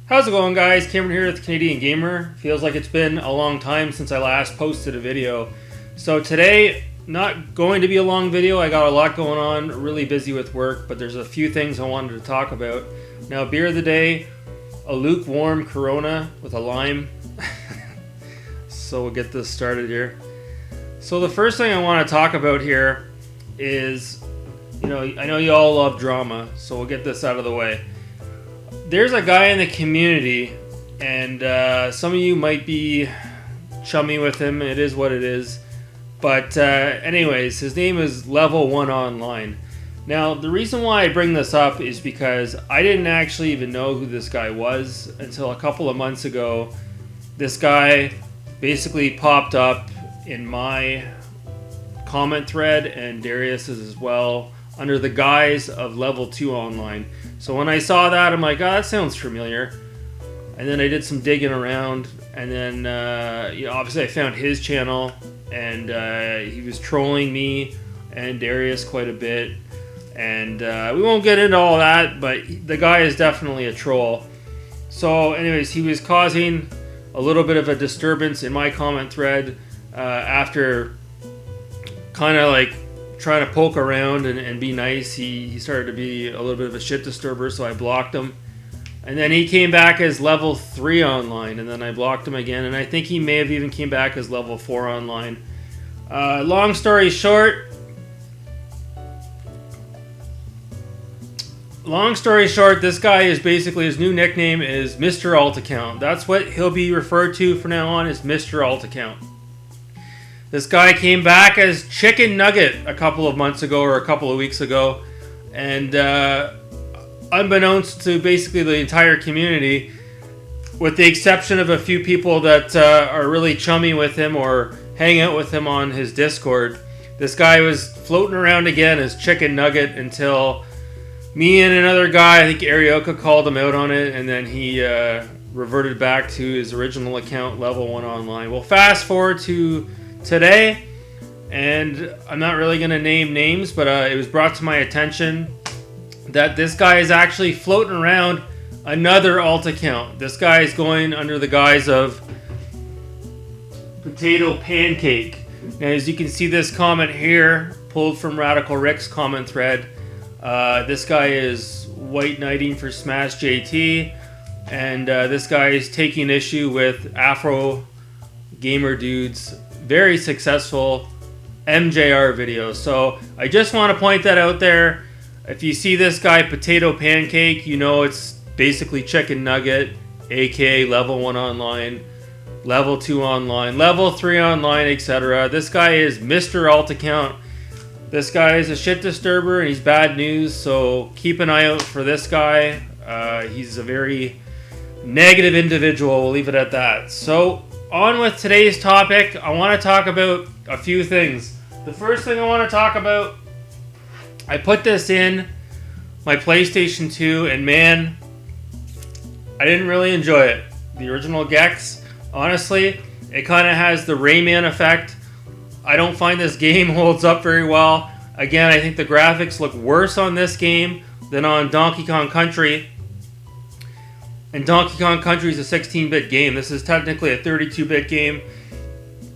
How's it going, guys? Cameron here with the Canadian Gamer. Feels like it's been a long time since I last posted a video. So today, not going to be a long video. I got a lot going on, really busy with work, but there's a few things I wanted to talk about. Now, beer of the day, a lukewarm Corona with a lime. So we'll get this started here. So the first thing I want to talk about here is, I know you all love drama, so we'll get this out of the way. There's a guy in the community, and some of you might be chummy with him. It is what it is. But anyways, his name is Level 1 Online. Now, the reason why I bring this up is because I didn't actually even know who this guy was until a couple of months ago. This guy basically popped up in my comment thread and Darius's as well under the guise of Level 2 Online. So when I saw that, I'm like, oh, that sounds familiar. And then I did some digging around, and then obviously I found his channel, and he was trolling me and Darius quite a bit. And we won't get into all that, but the guy is definitely a troll. So anyways, he was causing a little bit of a disturbance in my comment thread after kind of like trying to poke around and be nice. He started to be a little bit of a shit disturber, so I blocked him. And then he came back as Level 3 Online, and then I blocked him again, and I think he may have even came back as Level 4 Online. Long story short, this guy is basically, his new nickname is Mr. Alt Account. That's what he'll be referred to from now on, is Mr. Alt Account. This guy came back as Chicken Nugget a couple of months ago or a couple of weeks ago, and unbeknownst to basically the entire community, with the exception of a few people that are really chummy with him or hang out with him on his Discord, this guy was floating around again as Chicken Nugget until me and another guy, I think Arioka, called him out on it, and then he reverted back to his original account, Level 1 Online. Well, fast forward to today, and I'm not really going to name names, but it was brought to my attention that this guy is actually floating around another alt account. This guy is going under the guise of Potato Pancake. Now, as you can see, this comment here, pulled from Radical Rick's comment thread, this guy is white knighting for Smash JT, and this guy is taking issue with Afro Gamer Dude's very successful MJR video. So I just want to point that out there. If you see this guy, Potato Pancake, you know it's basically Chicken Nugget, aka Level 1 Online, Level 2 Online, Level 3 Online, etc. This guy is Mr. Alt Account. This guy is a shit disturber and he's bad news, so keep an eye out for this guy. He's a very negative individual, we'll leave it at that. So on with today's topic, I want to talk about a few things. The first thing I want to talk about, I put this in my PlayStation 2, and man, I didn't really enjoy it. The original Gex, honestly, it kind of has the Rayman effect. I don't find this game holds up very well. Again, I think the graphics look worse on this game than on Donkey Kong Country. And Donkey Kong Country is a 16-bit game. This is technically a 32-bit game.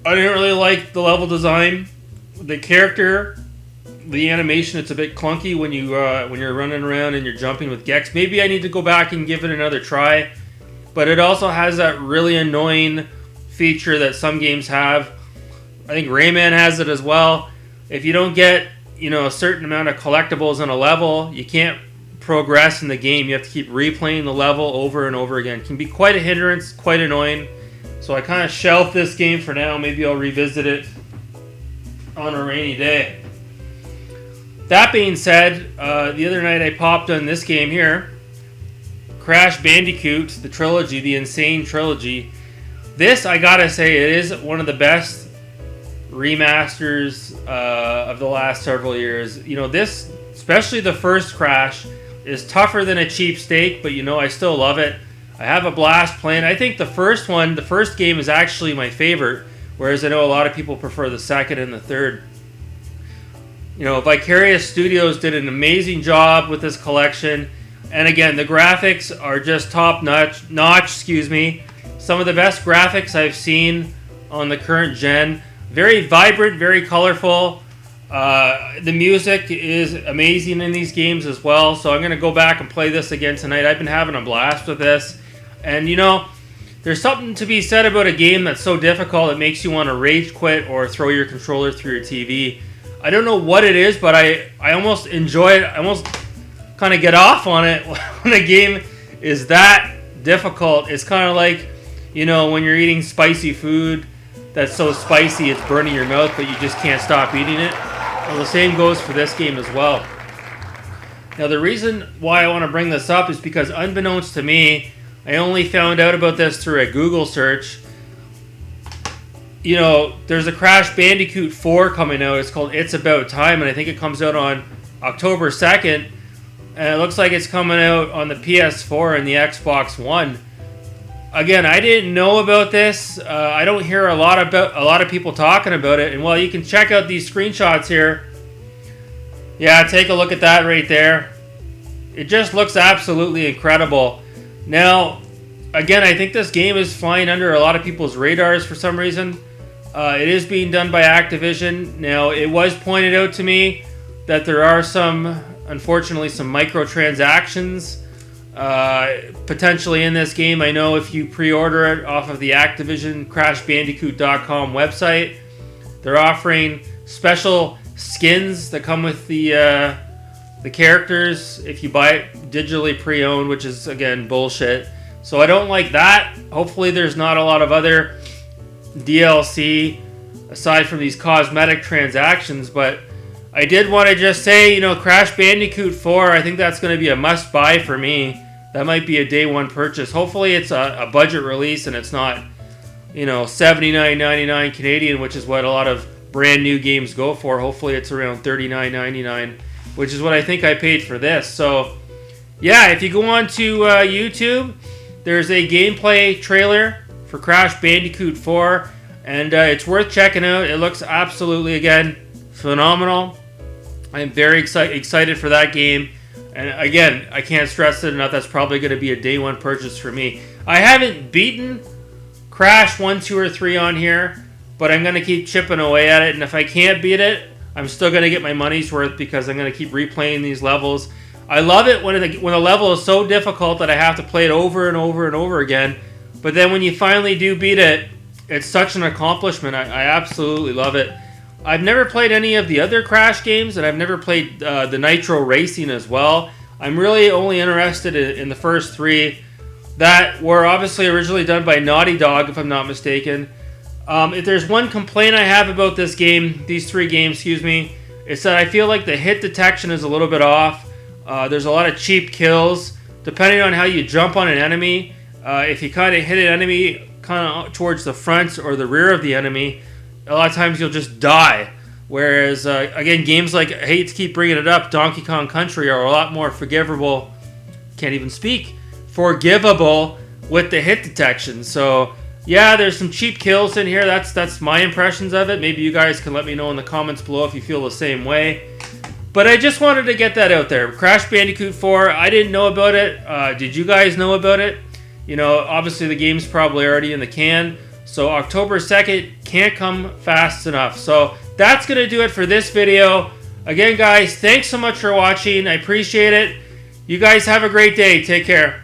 I didn't really like the level design. The character, the animation, it's a bit clunky when you're running around and you're jumping with Gex. Maybe I need to go back and give it another try. But it also has that really annoying feature that some games have. I think Rayman has it as well. If you don't get, a certain amount of collectibles in a level, you can't progress in the game. You have to keep replaying the level over and over again. It can be quite a hindrance, quite annoying. So I kind of shelved this game for now. Maybe I'll revisit it on a rainy day. That being said, the other night I popped on this game here, Crash Bandicoot, the trilogy, the Insane Trilogy. This, I gotta say, it is one of the best remasters of the last several years. This, especially the first Crash, is tougher than a cheap steak, but I still love it. I have a blast playing. I think the first game is actually my favorite, whereas I know a lot of people prefer the second and the third. Vicarious Studios did an amazing job with this collection, And again, the graphics are just top notch, excuse me. Some of the best graphics I've seen on the current gen. Very vibrant, very colorful. The music is amazing in these games as well. So I'm going to go back and play this again tonight. I've been having a blast with this. And you know, there's something to be said about a game that's so difficult it makes you want to rage quit or throw your controller through your TV. I don't know what it is, but I almost enjoy it. I almost kind of get off on it when a game is that difficult. It's kind of like, you know, when you're eating spicy food that's so spicy it's burning your mouth, but you just can't stop eating it. Well, the same goes for this game as well. Now, the reason why I want to bring this up is because unbeknownst to me, I only found out about this through a Google search. You know, there's a Crash Bandicoot 4 coming out. It's called It's About Time, and I think it comes out on October 2nd. And it looks like it's coming out on the PS4 and the Xbox One. Again, I didn't know about this. I don't hear a lot of people talking about it. And well, you can check out these screenshots here. Yeah, take a look at that right there. It just looks absolutely incredible. Now, again, I think this game is flying under a lot of people's radars for some reason. It is being done by Activision. Now, it was pointed out to me that there are unfortunately, some microtransactions potentially in this game. I know if you pre-order it off of the Activision CrashBandicoot.com website, they're offering special skins that come with the characters if you buy it digitally pre-owned, which is, again, bullshit. So I don't like that. Hopefully there's not a lot of other DLC aside from these cosmetic transactions, but I did want to just say, you know, Crash Bandicoot 4, I think that's going to be a must-buy for me. That might be a day one purchase. Hopefully it's a budget release and it's not, you know, $79.99 Canadian, which is what a lot of brand new games go for. Hopefully it's around $39.99, which is what I think I paid for this. So, yeah, if you go on to YouTube, there's a gameplay trailer for Crash Bandicoot 4, and it's worth checking out. It looks absolutely, again, phenomenal. I'm very excited for that game. And again, I can't stress it enough, that's probably going to be a day one purchase for me. I haven't beaten Crash 1, 2, or 3 on here, but I'm going to keep chipping away at it. And if I can't beat it, I'm still going to get my money's worth because I'm going to keep replaying these levels. I love it when a level is so difficult that I have to play it over and over and over again. But then when you finally do beat it, it's such an accomplishment. I absolutely love it. I've never played any of the other Crash games, and I've never played the Nitro Racing as well. I'm really only interested in the first 3 that were obviously originally done by Naughty Dog, if I'm not mistaken. If there's one complaint I have about this game, these 3 games, excuse me, it's that I feel like the hit detection is a little bit off. There's a lot of cheap kills. Depending on how you jump on an enemy, if you kind of hit an enemy kind of towards the front or the rear of the enemy, a lot of times you'll just die. Whereas, again, games like, I hate to keep bringing it up, Donkey Kong Country are a lot more forgivable, can't even speak, forgivable with the hit detection. So, yeah, there's some cheap kills in here. That's my impressions of it. Maybe you guys can let me know in the comments below if you feel the same way. But I just wanted to get that out there. Crash Bandicoot 4, I didn't know about it. Did you guys know about it? You know, obviously the game's probably already in the can. So October 2nd can't come fast enough. So that's going to do it for this video. Again, guys, thanks so much for watching. I appreciate it. You guys have a great day. Take care.